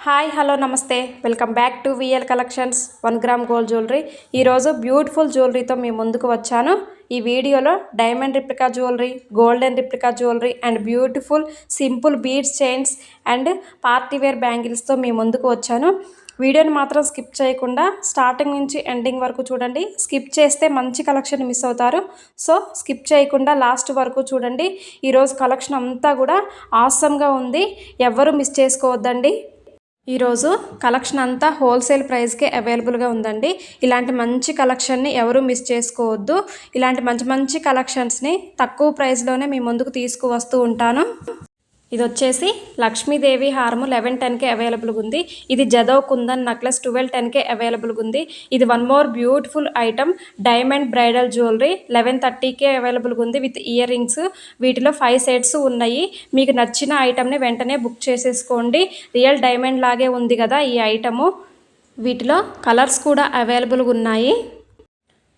Hi hello నమస్తే welcome back to VL collections 1 gram gold jewellery. ఈరోజు beautiful జ్యువెలరీతో మీ ముందుకు వచ్చాను. ఈ వీడియోలో diamond replica jewellery, golden replica jewellery and beautiful simple beads chains and partywear బ్యాంగిల్స్తో మీ ముందుకు వచ్చాను. వీడియోని మాత్రం స్కిప్ చేయకుండా స్టార్టింగ్ నుంచి ఎండింగ్ వరకు చూడండి. స్కిప్ చేస్తే మంచి కలెక్షన్ మిస్ అవుతారు. సో స్కిప్ చేయకుండా లాస్ట్ వరకు చూడండి. ఈరోజు కలెక్షన్ అంతా కూడా ఆసమ్గా ఉంది, ఎవ్వరూ మిస్ చేసుకోవద్దండి. ఈరోజు కలెక్షన్ అంతా హోల్సేల్ ప్రైస్కే అవైలబుల్గా ఉందండి. ఇలాంటి మంచి కలెక్షన్ని ఎవరు మిస్ చేసుకోవద్దు. ఇలాంటి మంచి మంచి కలెక్షన్స్ని తక్కువ ప్రైస్లోనే మీ ముందుకు తీసుకువస్తూ ఉంటాను. ఇది వచ్చేసి లక్ష్మీదేవి హారము 1110కే అవైలబుల్గా ఉంది. ఇది జదవ్ కుందన్ నెక్లెస్ 1210కే అవైలబుల్గా ఉంది. ఇది one more beautiful item diamond bridal jewellery 1130కే అవైలబుల్గా ఉంది విత్ ఇయర్ రింగ్స్. వీటిలో 5 సెట్స్ ఉన్నాయి. మీకు నచ్చిన ఐటమ్ని వెంటనే బుక్ చేసేసుకోండి. రియల్ డైమండ్ లాగే ఉంది కదా ఈ ఐటము. వీటిలో కలర్స్ కూడా అవైలబుల్గా ఉన్నాయి.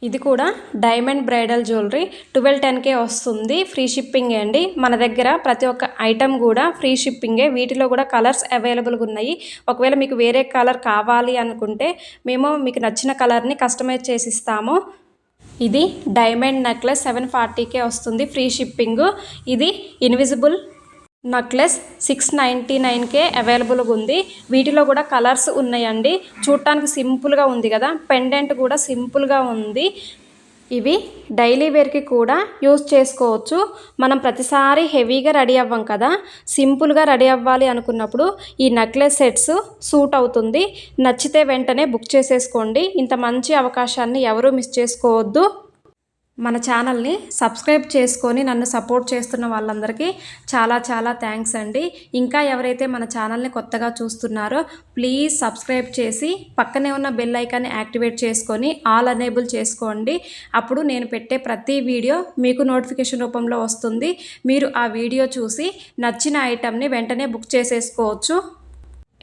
ఇది కూడా డైమండ్ బ్రైడల్ జ్యువెలరీ 1210కే వస్తుంది. ఫ్రీ షిప్పింగే అండి. మన దగ్గర ప్రతి ఒక్క ఐటమ్ కూడా ఫ్రీ షిప్పింగే. వీటిలో కూడా కలర్స్ అవైలబుల్గా ఉన్నాయి. ఒకవేళ మీకు వేరే కలర్ కావాలి అనుకుంటే మేము మీకు నచ్చిన కలర్ని కస్టమైజ్ చేసి ఇస్తాము. ఇది డైమండ్ నెక్లెస్ 740కే వస్తుంది, ఫ్రీ షిప్పింగ్. ఇది ఇన్విజిబుల్ నెక్లెస్ 699కే అవైలబుల్గా ఉంది. వీటిలో కూడా కలర్స్ ఉన్నాయండి. చూడటానికి సింపుల్గా ఉంది కదా, పెండెంట్ కూడా సింపుల్గా ఉంది. ఇవి డైలీ వేర్కి కూడా యూజ్ చేసుకోవచ్చు. మనం ప్రతిసారి హెవీగా రెడీ అవ్వం కదా, సింపుల్గా రెడీ అవ్వాలి అనుకున్నప్పుడు ఈ నెక్లెస్ సెట్స్ సూట్ అవుతుంది. నచ్చితే వెంటనే బుక్ చేసేసుకోండి. ఇంత మంచి అవకాశాన్ని ఎవరూ మిస్ చేసుకోవద్దు. మన ఛానల్ని సబ్స్క్రైబ్ చేసుకొని నన్ను సపోర్ట్ చేస్తున్న వాళ్ళందరికీ చాలా చాలా థ్యాంక్స్ అండి. ఇంకా ఎవరైతే మన ఛానల్ని కొత్తగా చూస్తున్నారో ప్లీజ్ సబ్స్క్రైబ్ చేసి పక్కనే ఉన్న బెల్ ఐకాన్ని యాక్టివేట్ చేసుకొని ఆల్ ఎనేబుల్ చేసుకోండి. అప్పుడు నేను పెట్టే ప్రతి వీడియో మీకు నోటిఫికేషన్ రూపంలో వస్తుంది. మీరు ఆ వీడియో చూసి నచ్చిన ఐటమ్ని వెంటనే బుక్ చేసేసుకోవచ్చు.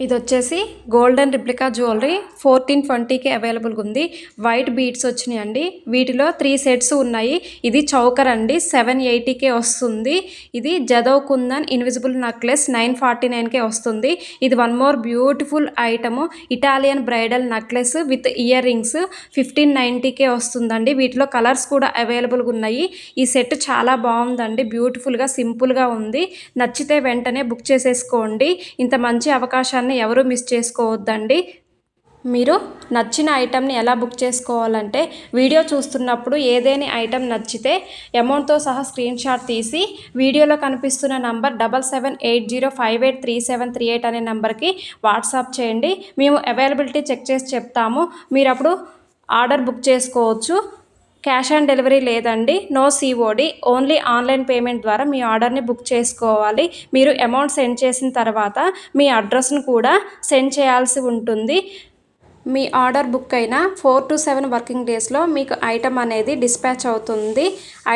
ఇది వచ్చేసి గోల్డెన్ రిప్లికా జ్యువెలరీ 1420కే అవైలబుల్గా ఉంది. వైట్ బీడ్స్ వచ్చినాయండి. వీటిలో 3 సెట్స్ ఉన్నాయి. ఇది చౌకర్ అండి, 780కే వస్తుంది. ఇది జదవ్ కుందన్ ఇన్విజిబుల్ నెక్లెస్ 949కే వస్తుంది. ఇది one more beautiful item Italian bridal necklace with ear rings 1590కే వస్తుందండి. వీటిలో కలర్స్ కూడా అవైలబుల్గా ఉన్నాయి. ఈ సెట్ చాలా బాగుందండి, బ్యూటిఫుల్గా సింపుల్గా ఉంది. నచ్చితే వెంటనే బుక్ చేసేసుకోండి. ఇంత మంచి అవకాశాన్ని ఎవరు మిస్ చేసుకోవద్దండి. మీరు నచ్చిన ఐటమ్ని ఎలా బుక్ చేసుకోవాలంటే వీడియో చూస్తున్నప్పుడు ఏదేని ఐటమ్ నచ్చితే అమౌంట్తో సహా స్క్రీన్ షాట్ తీసి వీడియోలో కనిపిస్తున్న నంబర్ 7780583738 అనే నెంబర్కి వాట్సాప్ చేయండి. మేము అవైలబిలిటీ చెక్ చేసి చెప్తాము. మీరు అప్పుడు ఆర్డర్ బుక్ చేసుకోవచ్చు. క్యాష్ ఆన్ డెలివరీ లేదండి, no COD, only online payment ద్వారా మీ ఆర్డర్ని బుక్ చేసుకోవాలి. మీరు అమౌంట్ సెండ్ చేసిన తర్వాత మీ అడ్రస్ను కూడా సెండ్ చేయాల్సి ఉంటుంది. మీ ఆర్డర్ బుక్ అయిన 4 to 7 వర్కింగ్ డేస్లో మీకు ఐటమ్ అనేది డిస్పాచ్ అవుతుంది.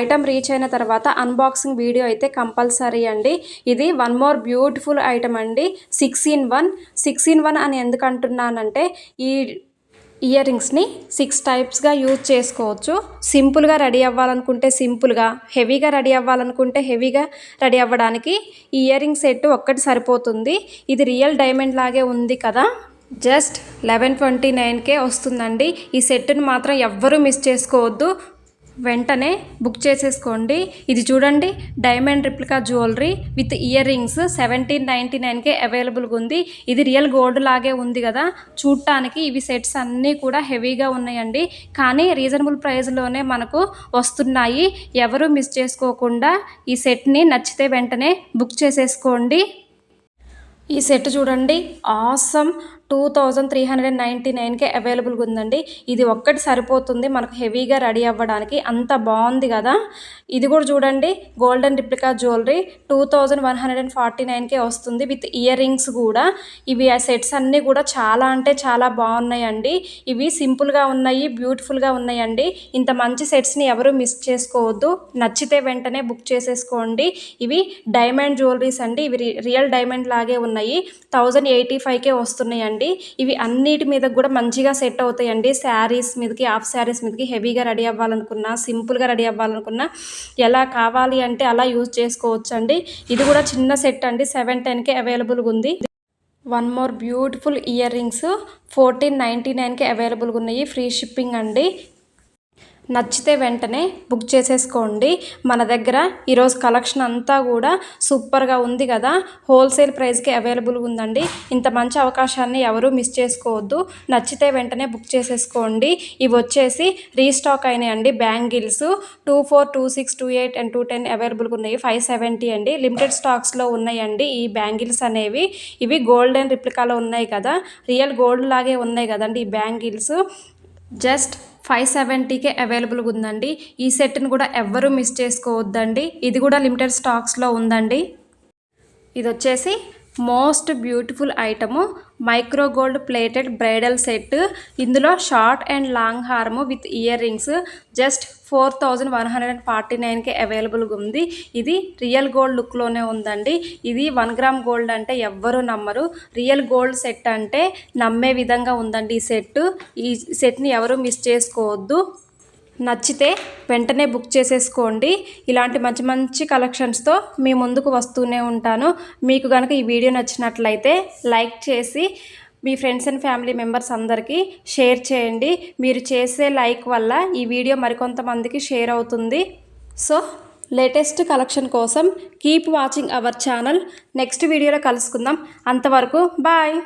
ఐటమ్ రీచ్ అయిన తర్వాత అన్బాక్సింగ్ వీడియో అయితే కంపల్సరీ అండి. ఇది వన్ మోర్ బ్యూటిఫుల్ ఐటమ్ అండి. 6 in 1 అని ఎందుకు అంటున్నానంటే ఈ ఇయర్ రింగ్స్ని 6 టైప్స్గా యూజ్ చేసుకోవచ్చు. సింపుల్గా రెడీ అవ్వాలనుకుంటే సింపుల్గా, హెవీగా రెడీ అవ్వాలనుకుంటే హెవీగా రెడీ అవ్వడానికి ఈ ఇయర్ రింగ్ సెట్ ఒక్కటి సరిపోతుంది. ఇది రియల్ డైమండ్ లాగే ఉంది కదా, జస్ట్ 1129కే వస్తుందండి. ఈ సెట్ను మాత్రం ఎవ్వరూ మిస్ చేసుకోవద్దు, వెంటనే బుక్ చేసేసుకోండి. ఇది చూడండి diamond replica jewellery with ear rings 1799కే అవైలబుల్గా ఉంది. ఇది రియల్ గోల్డ్ లాగే ఉంది కదా, చూడటానికి ఇవి సెట్స్ అన్నీ కూడా హెవీగా ఉన్నాయండి. కానీ రీజనబుల్ ప్రైస్లోనే మనకు వస్తున్నాయి. ఎవరు మిస్ చేసుకోకుండా ఈ సెట్ని నచ్చితే వెంటనే బుక్ చేసేసుకోండి. ఈ సెట్ చూడండి ఆసమ్ 2399కే అవైలబుల్గా ఉందండి. ఇది ఒక్కటి సరిపోతుంది మనకు హెవీగా రెడీ అవ్వడానికి, అంత బాగుంది కదా. ఇది కూడా చూడండి గోల్డెన్ రిప్లికా జ్యువెలరీ 2149కే వస్తుంది విత్ ఇయర్ రింగ్స్ కూడా. ఇవి ఆ సెట్స్ అన్నీ కూడా చాలా అంటే చాలా బాగున్నాయండి. ఇవి సింపుల్గా ఉన్నాయి, బ్యూటిఫుల్గా ఉన్నాయండి. ఇంత మంచి సెట్స్ని ఎవరు మిస్ చేసుకోవద్దు. నచ్చితే వెంటనే బుక్ చేసేసుకోండి. ఇవి డైమండ్ జ్యువెలరీస్ అండి. ఇవి రియల్ డైమండ్ లాగే ఉన్నాయి. 1085కే వస్తున్నాయండి. ఇవి అన్నిటి మీద కూడా మంచిగా సెట్ అవుతాయండి. శారీస్ మీదకి, హాఫ్ శారీస్ మీదకి, హెవీగా రెడీ అవ్వాలనుకున్నా, సింపుల్గా రెడీ అవ్వాలనుకున్నా ఎలా కావాలి అంటే అలా యూజ్ చేసుకోవచ్చు అండి. ఇది కూడా చిన్న సెట్ అండి, 710కే అవైలబుల్గా ఉంది. One more beautiful ear rings 1499కి అవైలబుల్గా ఉన్నాయి. ఫ్రీ షిప్పింగ్ అండి. నచ్చితే వెంటనే బుక్ చేసేసుకోండి. మన దగ్గర ఈరోజు కలెక్షన్ అంతా కూడా సూపర్గా ఉంది కదా. హోల్సేల్ ప్రైస్కి అవైలబుల్గా ఉందండి. ఇంత మంచి అవకాశాన్ని ఎవరూ మిస్ చేసుకోవద్దు. నచ్చితే వెంటనే బుక్ చేసేసుకోండి. ఇవి వచ్చేసి రీస్టాక్ అయినాయండి. బ్యాంగిల్స్ 24, 26, 28 అండ్ 210 అవైలబుల్గా ఉన్నాయి. 570 అండి. లిమిటెడ్ స్టాక్స్లో ఉన్నాయండి ఈ బ్యాంగిల్స్ అనేవి. ఇవి గోల్డెన్ రిప్లికాలో ఉన్నాయి కదా, రియల్ గోల్డ్ లాగే ఉన్నాయి కదండి ఈ బ్యాంగిల్స్. జస్ట్ 570కే అవైలబుల్గా ఉందండి. ఈ సెట్ని కూడా ఎవ్వరూ మిస్ చేసుకోవద్దండి. ఇది కూడా లిమిటెడ్ స్టాక్స్లో ఉందండి. ఇది వచ్చేసి most beautiful item, micro gold plated bridal set. ఇందులో షార్ట్ అండ్ లాంగ్ హారము విత్ ఇయర్ రింగ్స్ జస్ట్ 4149కి అవైలబుల్గా ఉంది. ఇది రియల్ గోల్డ్ లుక్లోనే ఉందండి. ఇది 1 గ్రామ్ గోల్డ్ అంటే ఎవ్వరూ నమ్మరు. రియల్ గోల్డ్ సెట్ అంటే నమ్మే విధంగా ఉందండి ఈ సెట్. ఈ సెట్ని ఎవరూ మిస్ చేసుకోవద్దు. నచ్చితే వెంటనే బుక్ చేసేసుకోండి. ఇలాంటి మంచి మంచి కలెక్షన్స్తో మీ ముందుకు వస్తూనే ఉంటాను. మీకు కనుక ఈ వీడియో నచ్చినట్లయితే లైక్ చేసి మీ ఫ్రెండ్స్ అండ్ ఫ్యామిలీ మెంబర్స్ అందరికీ షేర్ చేయండి. మీరు చేసే లైక్ వల్ల ఈ వీడియో మరికొంతమందికి షేర్ అవుతుంది. సో లేటెస్ట్ కలెక్షన్ కోసం keep watching our channel. Next వీడియోలో కలుసుకుందాం. అంతవరకు బాయ్.